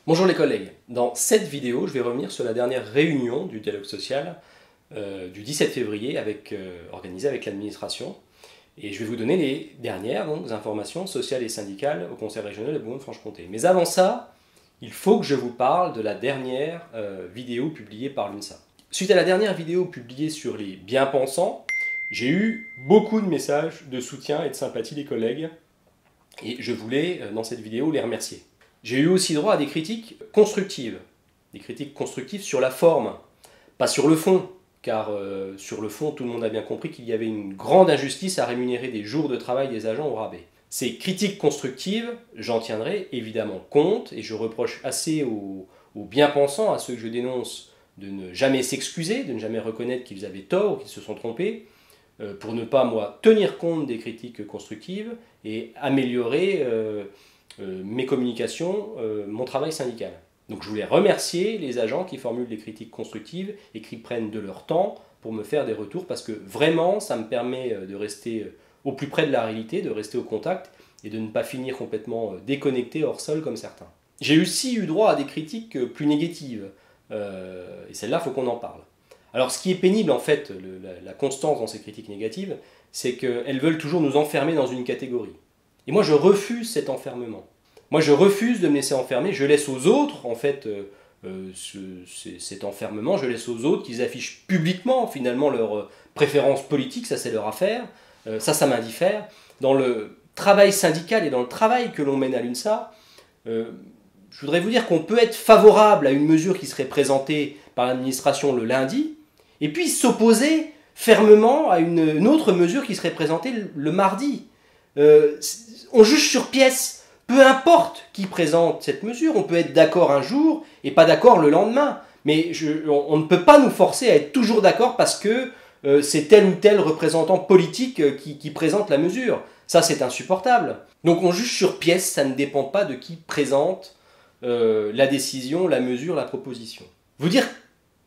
Bonjour les collègues, dans cette vidéo je vais revenir sur la dernière réunion du dialogue social du 17 février organisée avec l'administration et je vais vous donner les dernières informations sociales et syndicales au Conseil régional de Bourgogne-Franche-Comté. Mais avant ça, il faut que je vous parle de la dernière vidéo publiée par l'UNSA. Suite à la dernière vidéo publiée sur les bien-pensants, j'ai eu beaucoup de messages de soutien et de sympathie des collègues et je voulais dans cette vidéo les remercier. J'ai eu aussi droit à des critiques constructives sur la forme, pas sur le fond, car sur le fond, tout le monde a bien compris qu'il y avait une grande injustice à rémunérer des jours de travail des agents au rabais. Ces critiques constructives, j'en tiendrai évidemment compte, et je reproche assez aux bien-pensants, à ceux que je dénonce, de ne jamais s'excuser, de ne jamais reconnaître qu'ils avaient tort ou qu'ils se sont trompés, pour ne pas, moi, tenir compte des critiques constructives et améliorer mes communications, mon travail syndical. Donc je voulais remercier les agents qui formulent des critiques constructives et qui prennent de leur temps pour me faire des retours parce que vraiment ça me permet de rester au plus près de la réalité, de rester au contact et de ne pas finir complètement déconnecté hors sol comme certains. J'ai aussi eu droit à des critiques plus négatives et celles-là, il faut qu'on en parle. Alors ce qui est pénible en fait, la constance dans ces critiques négatives, c'est qu'elles veulent toujours nous enfermer dans une catégorie. Et moi, je refuse cet enfermement. Moi, je refuse de me laisser enfermer. Je laisse aux autres, en fait, cet enfermement. Je laisse aux autres qu'ils affichent publiquement, finalement, leurs préférences politiques. Ça, c'est leur affaire. Ça m'indiffère. Dans le travail syndical et dans le travail que l'on mène à l'UNSA, je voudrais vous dire qu'on peut être favorable à une mesure qui serait présentée par l'administration le lundi, et puis s'opposer fermement à une autre mesure qui serait présentée le mardi. On juge sur pièce, peu importe qui présente cette mesure, on peut être d'accord un jour et pas d'accord le lendemain, mais on ne peut pas nous forcer à être toujours d'accord parce que c'est tel ou tel représentant politique qui présente la mesure. Ça, c'est insupportable. Donc on juge sur pièce, ça ne dépend pas de qui présente la décision, la mesure, la proposition. Vous dire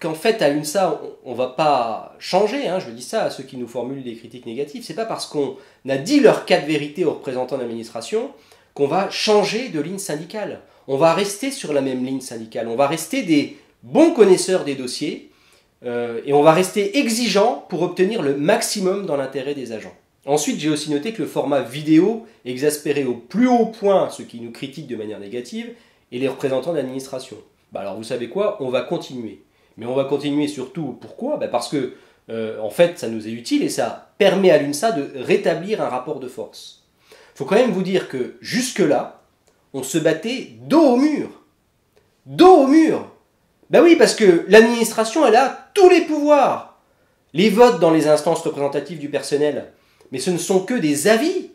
qu'en fait, à l'UNSA, on ne va pas changer, je dis ça à ceux qui nous formulent des critiques négatives, c'est pas parce qu'on a dit leur cas de vérité aux représentants de l'administration qu'on va changer de ligne syndicale. On va rester sur la même ligne syndicale, on va rester des bons connaisseurs des dossiers et on va rester exigeants pour obtenir le maximum dans l'intérêt des agents. Ensuite, j'ai aussi noté que le format vidéo exaspérait au plus haut point ceux qui nous critiquent de manière négative et les représentants de l'administration. Alors vous savez quoi, on va continuer. Mais on va continuer surtout, pourquoi ? Parce que, en fait, ça nous est utile et ça permet à l'UNSA de rétablir un rapport de force. Il faut quand même vous dire que, jusque-là, on se battait dos au mur. Dos au mur. Oui, parce que l'administration, elle a tous les pouvoirs. Les votes dans les instances représentatives du personnel, mais ce ne sont que des avis.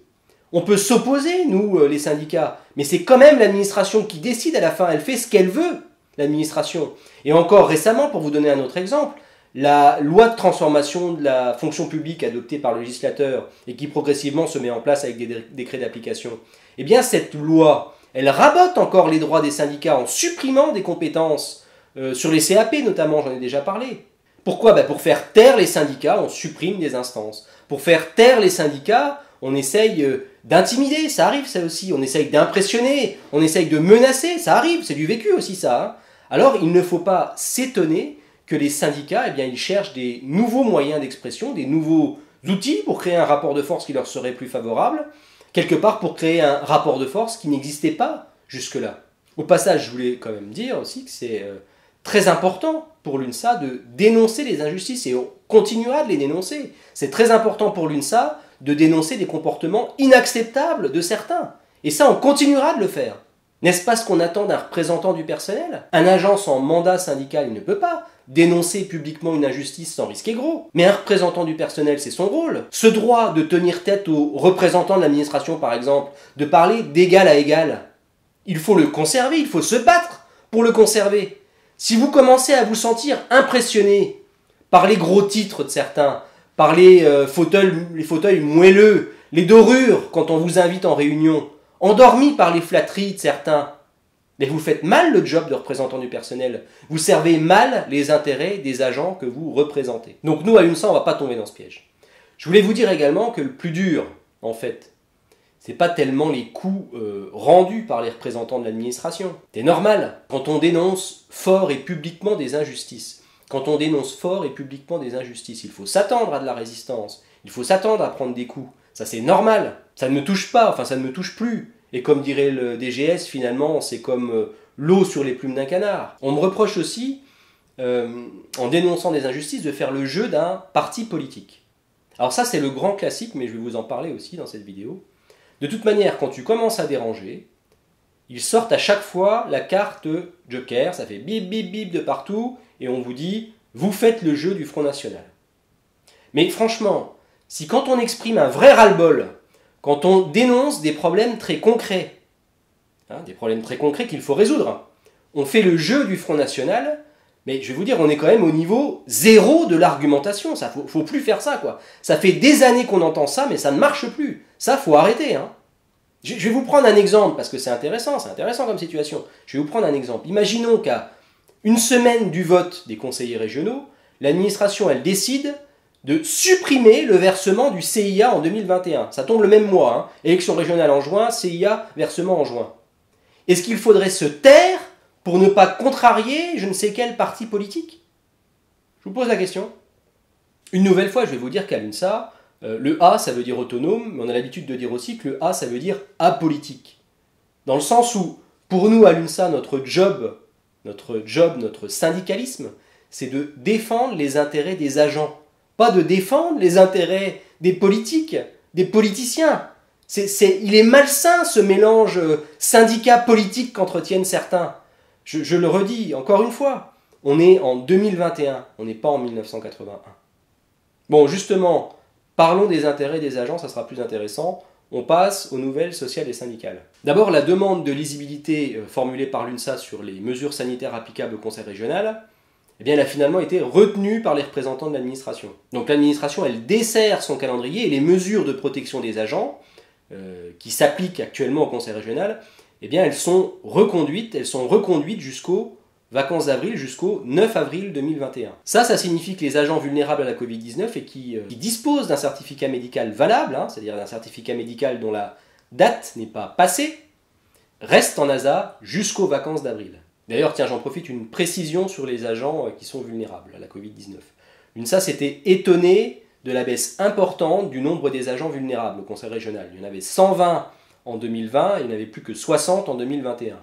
On peut s'opposer, nous, les syndicats, mais c'est quand même l'administration qui décide à la fin, elle fait ce qu'elle veut. L'administration. Et encore récemment, pour vous donner un autre exemple, la loi de transformation de la fonction publique adoptée par le législateur et qui progressivement se met en place avec des décrets d'application, eh bien cette loi, elle rabote encore les droits des syndicats en supprimant des compétences sur les CAP notamment, j'en ai déjà parlé. Pourquoi ? Pour faire taire les syndicats, on supprime des instances. Pour faire taire les syndicats, on essaye d'intimider, ça arrive ça aussi, on essaye d'impressionner, on essaye de menacer, ça arrive, c'est du vécu aussi ça. Alors il ne faut pas s'étonner que les syndicats, ils cherchent des nouveaux moyens d'expression, des nouveaux outils pour créer un rapport de force qui leur serait plus favorable, quelque part pour créer un rapport de force qui n'existait pas jusque-là. Au passage, je voulais quand même dire aussi que c'est très important pour l'UNSA de dénoncer les injustices et on continuera de les dénoncer. C'est très important pour l'UNSA de dénoncer des comportements inacceptables de certains. Et ça, on continuera de le faire. N'est-ce pas ce qu'on attend d'un représentant du personnel ? Un agent sans mandat syndical, il ne peut pas dénoncer publiquement une injustice sans risquer gros. Mais un représentant du personnel, c'est son rôle. Ce droit de tenir tête aux représentants de l'administration, par exemple, de parler d'égal à égal, il faut le conserver, il faut se battre pour le conserver. Si vous commencez à vous sentir impressionné par les gros titres de certains, par les fauteuils moelleux, les dorures quand on vous invite en réunion, endormi par les flatteries de certains, mais vous faites mal le job de représentant du personnel. Vous servez mal les intérêts des agents que vous représentez. Donc nous, à l'UNSA, on ne va pas tomber dans ce piège. Je voulais vous dire également que le plus dur, en fait, c'est pas tellement les coups rendus par les représentants de l'administration. C'est normal, quand on dénonce fort et publiquement des injustices, quand on dénonce fort et publiquement des injustices, il faut s'attendre à de la résistance, il faut s'attendre à prendre des coups. Ça c'est normal, ça ne me touche pas, enfin ça ne me touche plus. Et comme dirait le DGS, finalement, c'est comme l'eau sur les plumes d'un canard. On me reproche aussi, en dénonçant des injustices, de faire le jeu d'un parti politique. Alors ça c'est le grand classique, mais je vais vous en parler aussi dans cette vidéo. De toute manière, quand tu commences à déranger, ils sortent à chaque fois la carte Joker, ça fait bip bip bip de partout, et on vous dit, vous faites le jeu du Front National. Mais franchement, si quand on exprime un vrai ras-le-bol, quand on dénonce des problèmes très concrets, des problèmes très concrets qu'il faut résoudre, on fait le jeu du Front National, mais je vais vous dire, on est quand même au niveau zéro de l'argumentation, ça faut plus faire ça, quoi. Ça fait des années qu'on entend ça, mais ça ne marche plus. Ça, faut arrêter, hein. Je vais vous prendre un exemple, parce que c'est intéressant comme situation. Je vais vous prendre un exemple. Imaginons qu'à une semaine du vote des conseillers régionaux, l'administration, elle décide de supprimer le versement du CIA en 2021. Ça tombe le même mois, hein. Élection régionale en juin, CIA, versement en juin. Est-ce qu'il faudrait se taire pour ne pas contrarier je ne sais quel parti politique? Je vous pose la question. Une nouvelle fois, je vais vous dire qu'à l'UNSA, le A, ça veut dire autonome, mais on a l'habitude de dire aussi que le A, ça veut dire apolitique. Dans le sens où, pour nous, à l'UNSA, notre job, notre syndicalisme, c'est de défendre les intérêts des agents, pas de défendre les intérêts des politiques, des politiciens. Il est malsain ce mélange syndicat politique qu'entretiennent certains. Je le redis encore une fois, on est en 2021, on n'est pas en 1981. Bon, justement, parlons des intérêts des agents, ça sera plus intéressant. On passe aux nouvelles sociales et syndicales. D'abord, la demande de lisibilité formulée par l'UNSA sur les mesures sanitaires applicables au Conseil régional, eh bien, elle a finalement été retenue par les représentants de l'administration. Donc l'administration, elle dessert son calendrier et les mesures de protection des agents qui s'appliquent actuellement au Conseil régional, eh bien, elles sont reconduites jusqu'aux vacances d'avril, jusqu'au 9 avril 2021. Ça signifie que les agents vulnérables à la Covid-19 et qui disposent d'un certificat médical valable, c'est-à-dire d'un certificat médical dont la date n'est pas passée, restent en ASA jusqu'aux vacances d'avril. D'ailleurs, tiens, j'en profite, une précision sur les agents qui sont vulnérables à la Covid-19. L'UNSA s'était étonné de la baisse importante du nombre des agents vulnérables au Conseil régional. Il y en avait 120 en 2020 et il n'y en avait plus que 60 en 2021.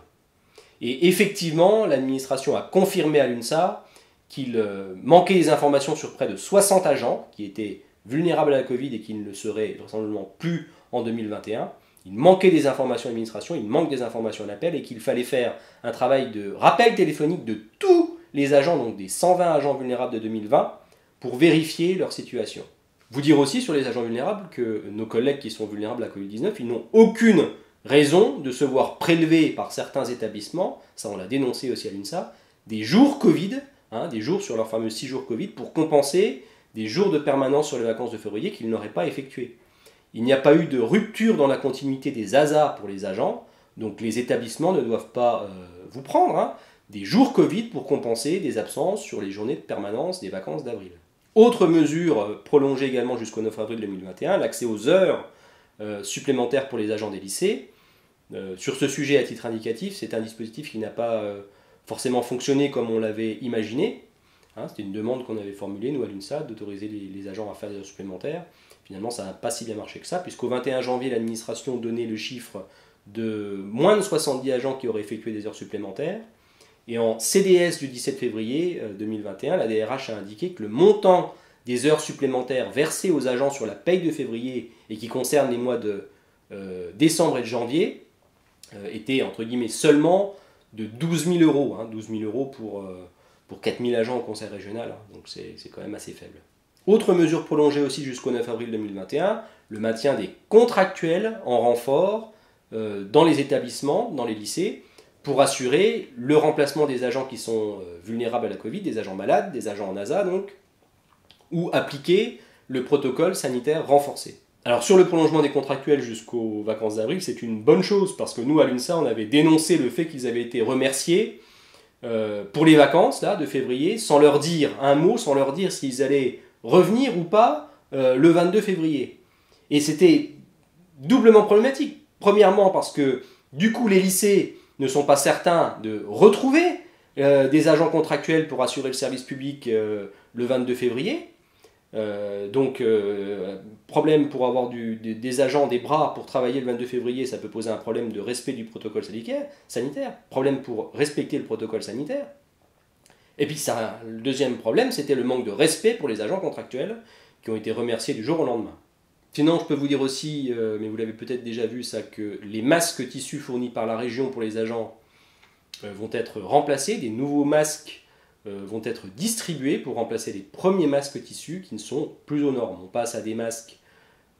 Et effectivement, l'administration a confirmé à l'UNSA qu'il manquait des informations sur près de 60 agents qui étaient vulnérables à la Covid et qui ne le seraient vraisemblablement plus en 2021. Il manquait des informations à l'administration, il manque des informations à l'appel et qu'il fallait faire un travail de rappel téléphonique de tous les agents, donc des 120 agents vulnérables de 2020, pour vérifier leur situation. Vous dire aussi sur les agents vulnérables que nos collègues qui sont vulnérables à la Covid-19, ils n'ont aucune raison de se voir prélever par certains établissements, ça on l'a dénoncé aussi à l'UNSA, des jours Covid, des jours sur leurs fameux 6 jours Covid, pour compenser des jours de permanence sur les vacances de février qu'ils n'auraient pas effectués. Il n'y a pas eu de rupture dans la continuité des ASA pour les agents, donc les établissements ne doivent pas vous prendre des jours Covid pour compenser des absences sur les journées de permanence des vacances d'avril. Autre mesure prolongée également jusqu'au 9 avril 2021, l'accès aux heures supplémentaires pour les agents des lycées. Sur ce sujet, à titre indicatif, c'est un dispositif qui n'a pas forcément fonctionné comme on l'avait imaginé. C'était une demande qu'on avait formulée, nous à l'UNSA, d'autoriser les agents à faire des heures supplémentaires. Finalement, ça n'a pas si bien marché que ça, puisqu'au 21 janvier, l'administration donnait le chiffre de moins de 70 agents qui auraient effectué des heures supplémentaires. Et en CDS du 17 février 2021, la DRH a indiqué que le montant des heures supplémentaires versées aux agents sur la paye de février et qui concerne les mois de décembre et de janvier était entre guillemets seulement de 12 000 euros. 12 000 euros pour 4 000 agents au conseil régional, donc c'est quand même assez faible. Autre mesure prolongée aussi jusqu'au 9 avril 2021, le maintien des contractuels en renfort dans les établissements, dans les lycées, pour assurer le remplacement des agents qui sont vulnérables à la Covid, des agents malades, des agents en ASA donc, ou appliquer le protocole sanitaire renforcé. Alors sur le prolongement des contractuels jusqu'aux vacances d'avril, c'est une bonne chose, parce que nous à l'UNSA, on avait dénoncé le fait qu'ils avaient été remerciés pour les vacances là, de février, sans leur dire un mot, sans leur dire s'ils allaient revenir ou pas le 22 février. Et c'était doublement problématique. Premièrement parce que du coup les lycées ne sont pas certains de retrouver des agents contractuels pour assurer le service public le 22 février. Problème pour avoir des agents, des bras pour travailler le 22 février, ça peut poser un problème de respect du protocole sanitaire. Problème pour respecter le protocole sanitaire. Et puis le deuxième problème, c'était le manque de respect pour les agents contractuels qui ont été remerciés du jour au lendemain. Sinon, je peux vous dire aussi, mais vous l'avez peut-être déjà vu, ça, que les masques tissus fournis par la région pour les agents vont être remplacés. Des nouveaux masques vont être distribués pour remplacer les premiers masques tissus qui ne sont plus aux normes. On passe à des masques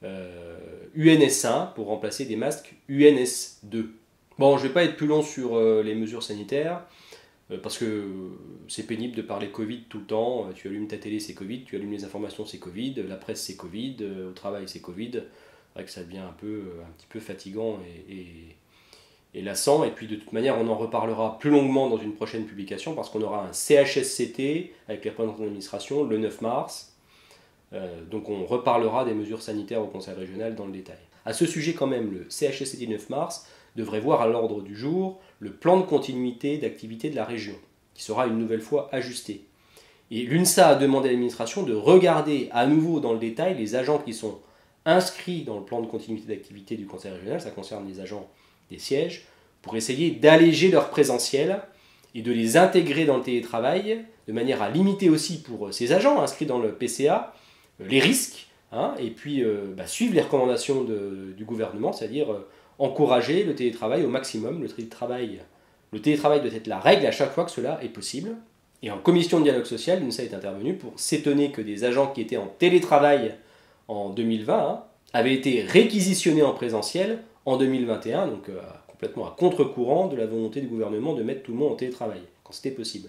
UNS1 pour remplacer des masques UNS2. Bon, je ne vais pas être plus long sur les mesures sanitaires. Parce que c'est pénible de parler Covid tout le temps. Tu allumes ta télé, c'est Covid. Tu allumes les informations, c'est Covid. La presse, c'est Covid. Au travail, c'est Covid. C'est vrai que ça devient un petit peu fatigant et lassant. Et puis de toute manière, on en reparlera plus longuement dans une prochaine publication parce qu'on aura un CHSCT avec les représentants de l'administration le 9 mars. Donc on reparlera des mesures sanitaires au Conseil régional dans le détail. À ce sujet quand même, le CHSCT 9 mars devrait voir à l'ordre du jour le plan de continuité d'activité de la région, qui sera une nouvelle fois ajusté. Et l'UNSA a demandé à l'administration de regarder à nouveau dans le détail les agents qui sont inscrits dans le plan de continuité d'activité du Conseil régional, ça concerne les agents des sièges, pour essayer d'alléger leur présentiel et de les intégrer dans le télétravail, de manière à limiter aussi pour ces agents inscrits dans le PCA les risques, et puis suivre les recommandations du gouvernement, c'est-à-dire encourager le télétravail au maximum. Le télétravail doit être la règle à chaque fois que cela est possible. Et en commission de dialogue social, l'UNSA est intervenue pour s'étonner que des agents qui étaient en télétravail en 2020 avaient été réquisitionnés en présentiel en 2021, donc complètement à contre-courant de la volonté du gouvernement de mettre tout le monde en télétravail, quand c'était possible.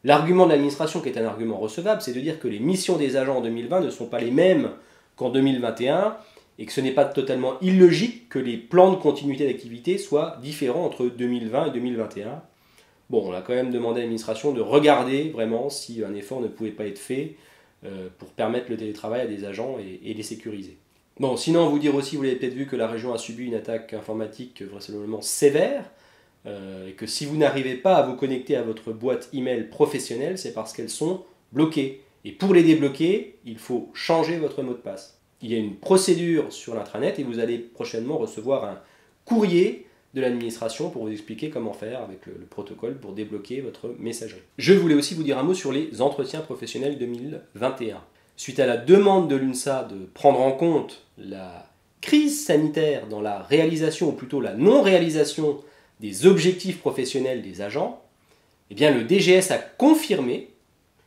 L'argument de l'administration, qui est un argument recevable, c'est de dire que les missions des agents en 2020 ne sont pas les mêmes qu'en 2021, et que ce n'est pas totalement illogique que les plans de continuité d'activité soient différents entre 2020 et 2021. Bon, on a quand même demandé à l'administration de regarder vraiment si un effort ne pouvait pas être fait pour permettre le télétravail à des agents et les sécuriser. Bon, sinon, vous dire aussi, vous l'avez peut-être vu, que la région a subi une attaque informatique vraisemblablement sévère, et que si vous n'arrivez pas à vous connecter à votre boîte email professionnelle, c'est parce qu'elles sont bloquées. Et pour les débloquer, il faut changer votre mot de passe. Il y a une procédure sur l'intranet et vous allez prochainement recevoir un courrier de l'administration pour vous expliquer comment faire avec le protocole pour débloquer votre messagerie. Je voulais aussi vous dire un mot sur les entretiens professionnels 2021. Suite à la demande de l'UNSA de prendre en compte la crise sanitaire dans la réalisation, ou plutôt la non-réalisation des objectifs professionnels des agents, eh bien le DGS a confirmé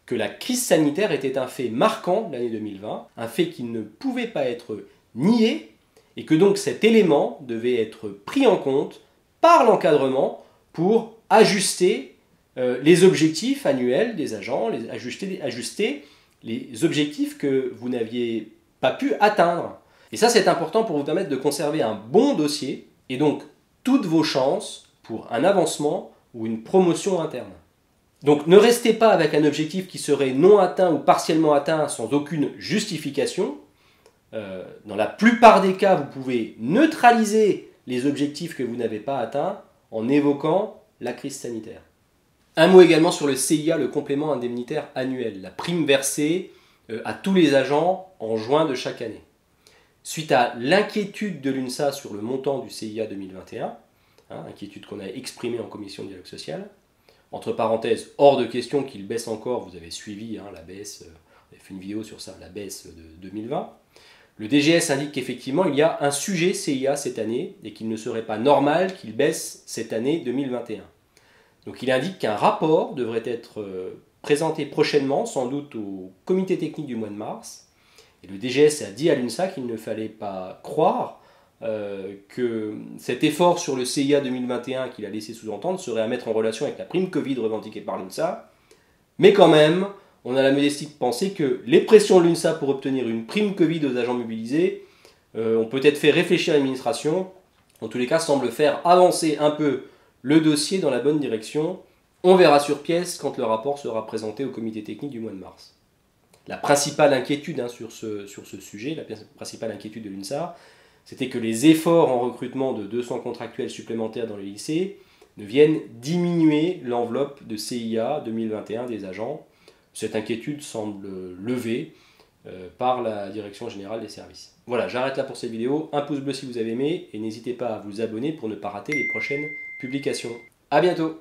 que la crise sanitaire était un fait marquant de l'année 2020, un fait qui ne pouvait pas être nié, et que donc cet élément devait être pris en compte par l'encadrement pour ajuster les objectifs annuels des agents, ajuster les objectifs que vous n'aviez pas pu atteindre. Et ça, c'est important pour vous permettre de conserver un bon dossier, et donc toutes vos chances pour un avancement ou une promotion interne. Donc ne restez pas avec un objectif qui serait non atteint ou partiellement atteint sans aucune justification. Dans la plupart des cas, vous pouvez neutraliser les objectifs que vous n'avez pas atteints en évoquant la crise sanitaire. Un mot également sur le CIA, le complément indemnitaire annuel, la prime versée à tous les agents en juin de chaque année. Suite à l'inquiétude de l'UNSA sur le montant du CIA 2021, inquiétude qu'on a exprimée en commission de dialogue social, entre parenthèses, hors de question qu'il baisse encore, vous avez suivi la baisse, on avait fait une vidéo sur ça, la baisse de 2020. Le DGS indique qu'effectivement il y a un sujet CIA cette année et qu'il ne serait pas normal qu'il baisse cette année 2021. Donc il indique qu'un rapport devrait être présenté prochainement, sans doute au comité technique du mois de mars. Et le DGS a dit à l'UNSA qu'il ne fallait pas croire que cet effort sur le CIA 2021 qu'il a laissé sous-entendre serait à mettre en relation avec la prime Covid revendiquée par l'UNSA. Mais quand même, on a la modestie de penser que les pressions de l'UNSA pour obtenir une prime Covid aux agents mobilisés ont peut-être fait réfléchir l'administration, en tous les cas semble faire avancer un peu le dossier dans la bonne direction. On verra sur pièce quand le rapport sera présenté au comité technique du mois de mars. La principale inquiétude sur ce sujet, la principale inquiétude de l'UNSA, c'était que les efforts en recrutement de 200 contractuels supplémentaires dans les lycées ne viennent diminuer l'enveloppe de CIA 2021 des agents. Cette inquiétude semble levée par la Direction Générale des Services. Voilà, j'arrête là pour cette vidéo. Un pouce bleu si vous avez aimé et n'hésitez pas à vous abonner pour ne pas rater les prochaines publications. A bientôt!